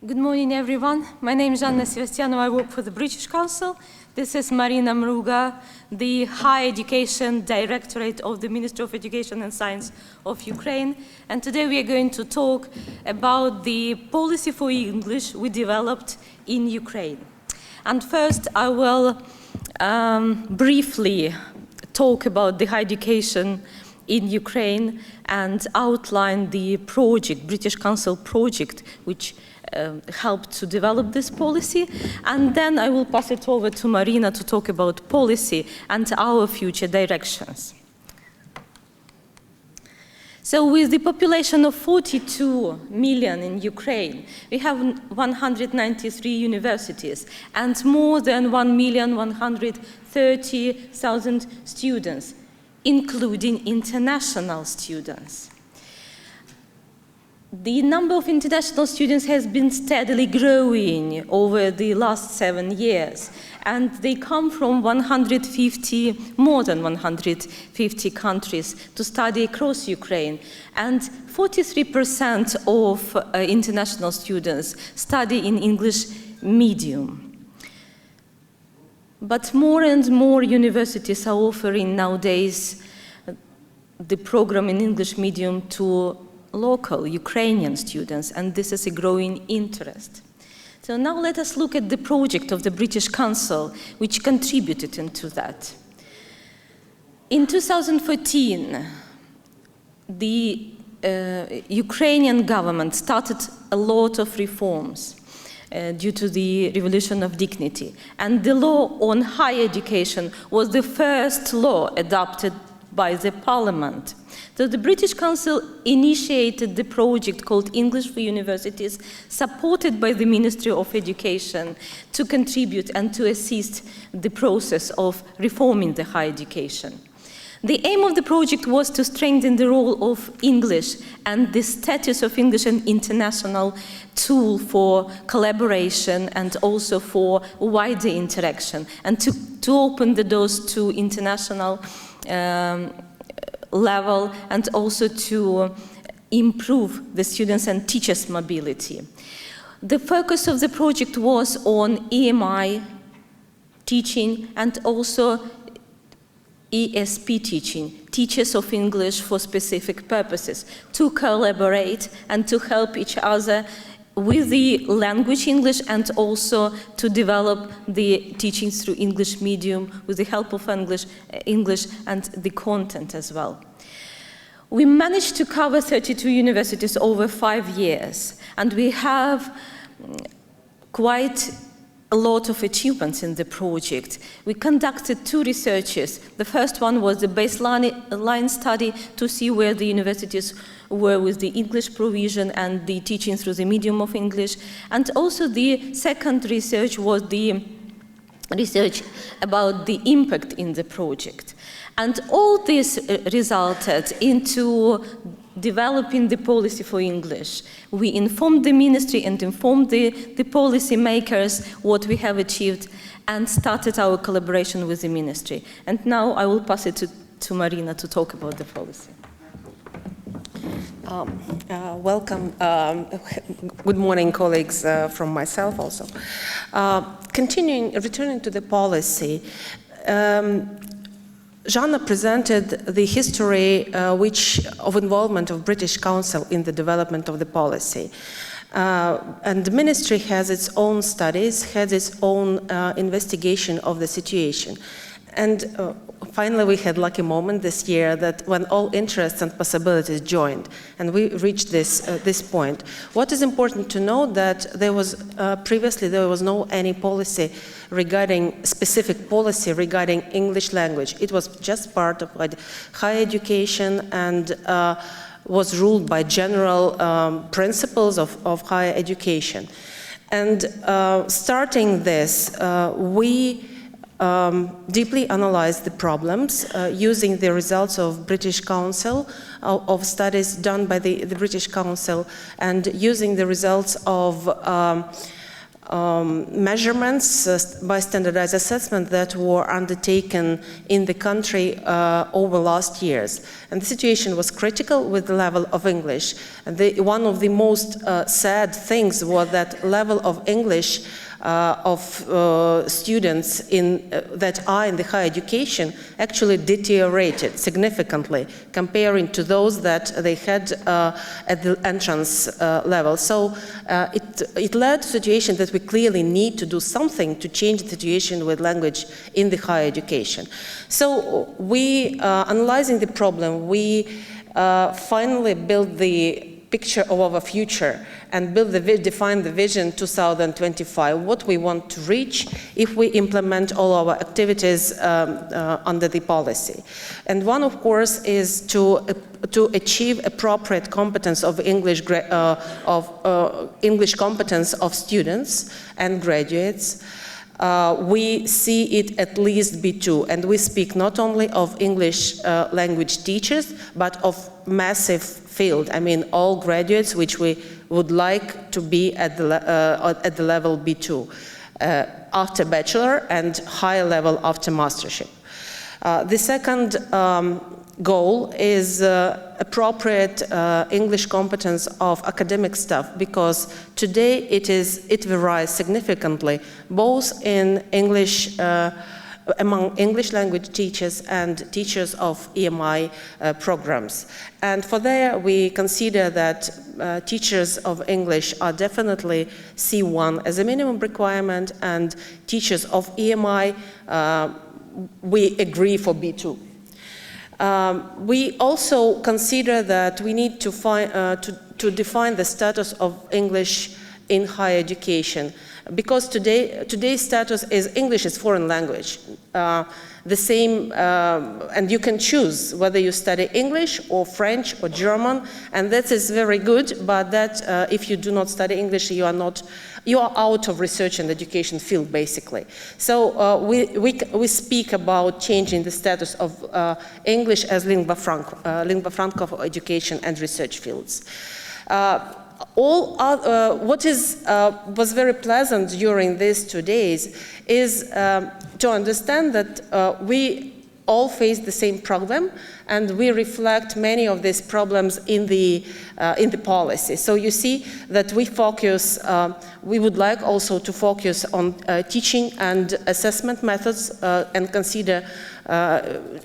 Good morning, everyone. My name is Zhanna Sevasianova. I work for the British Council. This is Maryna Mruga, the Higher Education Directorate of the Ministry of Education and Science of Ukraine. And today we are going to talk about the policy for English we developed in Ukraine. And first, I will briefly talk about the higher education in Ukraine and outline the project, British Council project, which helped to develop this policy, and then I will pass it over to Maryna to talk about policy and our future directions. So with the population of 42 million in Ukraine, we have 193 universities and more than 1,130,000 students, including international students. The number of international students has been steadily growing over the last 7 years, and they come from more than 150 countries to study across Ukraine. And 43% of international students study in English medium. But more and more universities are offering nowadays the program in English medium to local Ukrainian students, and this is a growing interest. So now let us look at the project of the British Council, which contributed into that. In 2014, the Ukrainian government started a lot of reforms due to the Revolution of Dignity, and the law on higher education was the first law adopted by the Parliament. So the British Council initiated the project called English for Universities, supported by the Ministry of Education, to contribute and to assist the process of reforming the higher education. The aim of the project was to strengthen the role of English and the status of English an international tool for collaboration and also for wider interaction, and to open the doors to international level and also to improve the students' and teachers' mobility. The focus of the project was on EMI teaching and also ESP teaching, teachers of English for specific purposes, to collaborate and to help each other with the language English and also to develop the teaching through English medium with the help of English and the content as well. We managed to cover 32 universities over 5 years, and we have quite a lot of achievements in the project. We conducted 2 researches. The first one was the baseline study to see where the universities were with the English provision and the teaching through the medium of English. And also the second research was the research about the impact in the project. And all this resulted into developing the policy for English. We informed the ministry and informed the policy makers what we have achieved and started our collaboration with the ministry. And now I will pass it to Maryna to talk about the policy. Welcome. Good morning, colleagues, from myself also. Returning to the policy, Zhanna presented the history of involvement of British Council in the development of the policy. And the ministry has its own studies, has its own investigation of the situation. And finally, we had a lucky moment this year that when all interests and possibilities joined, and we reached this point. What is important to know that previously there was no any policy specific policy regarding English language. It was just part of higher education and was ruled by general principles of higher education. And starting this, we deeply analyzed the problems using the results of British Council, of studies done by the British Council, and using the results of measurements by standardized assessment that were undertaken in the country over last years. And the situation was critical with the level of English. And one of the most sad things was that level of English of students that are in the higher education actually deteriorated significantly comparing to those that they had at the entrance level. So it led to a situation that we clearly need to do something to change the situation with language in the higher education. So we, analyzing the problem, we finally built the picture of our future and define the vision 2025, what we want to reach if we implement all our activities under the policy. And one, of course, is to achieve appropriate competence of English competence of students and graduates. We see it at least B2, and we speak not only of English language teachers, but of massive field. I mean, all graduates which we would like to be at the level B2 after bachelor and higher level after mastership. The second goal is appropriate English competence of academic staff, because today it varies significantly both in English among English language teachers and teachers of EMI programs. And for there, we consider that teachers of English are definitely C1 as a minimum requirement, and teachers of EMI, we agree for B2. We also consider that we need to define the status of English in higher education, because today's status is English is foreign language. The same, and you can choose whether you study English or French or German, and that is very good, but that if you do not study English, you are out of research and education field, basically. So we speak about changing the status of English as lingua franca for education and research fields. What was very pleasant during these 2 days is to understand that we all face the same problem, and we reflect many of these problems in the policy. So you see that we focus, we would like also to focus on teaching and assessment methods and consider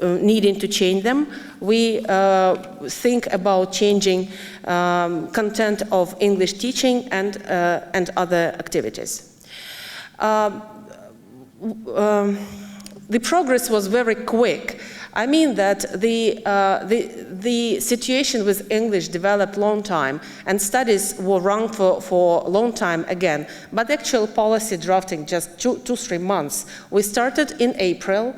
needing to change them. We think about changing content of English teaching and other activities. The progress was very quick. I mean that the situation with English developed long time, and studies were run for a long time again. But actual policy drafting just 2-3 months. We started in April.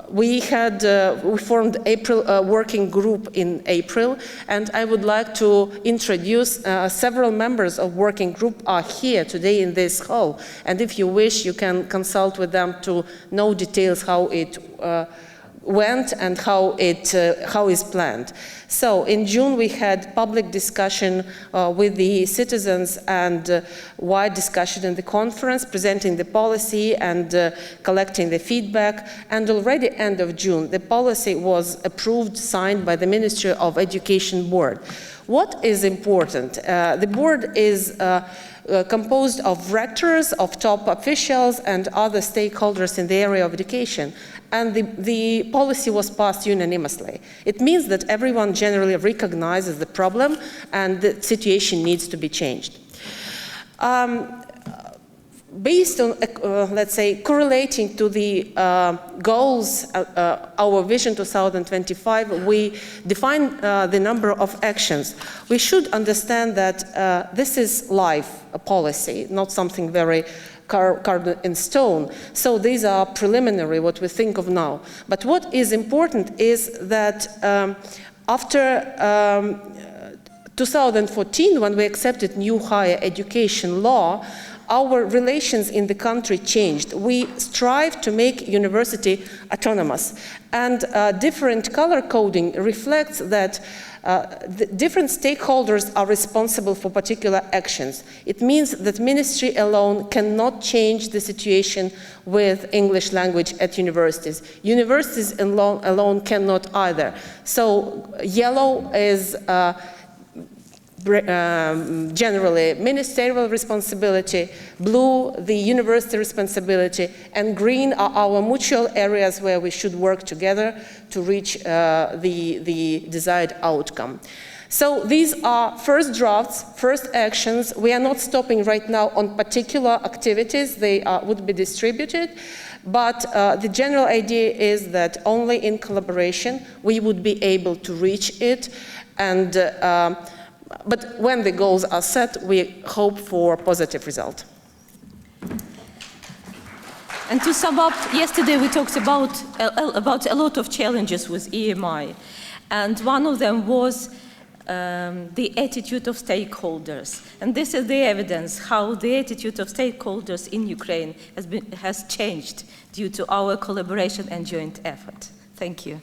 We formed April working group in April, and I would like to introduce several members of working group are here today in this hall, and if you wish, you can consult with them to know details how it went and how is planned. So in June we had public discussion with the citizens and wide discussion in the conference, presenting the policy and collecting the feedback. And already end of June, the policy was approved, signed by the Ministry of Education Board. What is important? The board is composed of rectors, of top officials, and other stakeholders in the area of education. And the policy was passed unanimously. It means that everyone generally recognizes the problem and the situation needs to be changed. Based on, let's say, correlating to the goals, our Vision 2025, we define the number of actions. We should understand that this is life, a policy, not something very carved in stone. So these are preliminary, what we think of now. But what is important is that after 2014, when we accepted new higher education law, our relations in the country changed. We strive to make university autonomous, and different color coding reflects that the different stakeholders are responsible for particular actions. It means that ministry alone cannot change the situation with English language at universities. Universities alone cannot either. So yellow is generally ministerial responsibility, blue the university responsibility, and green are our mutual areas where we should work together to reach the desired outcome. So these are first drafts, first actions. We are not stopping right now on particular activities. They would be distributed. But the general idea is that only in collaboration we would be able to reach it. And but when the goals are set, we hope for a positive result. And to sum up, yesterday we talked about a lot of challenges with EMI. And one of them was the attitude of stakeholders. And this is the evidence how the attitude of stakeholders in Ukraine has changed due to our collaboration and joint effort. Thank you.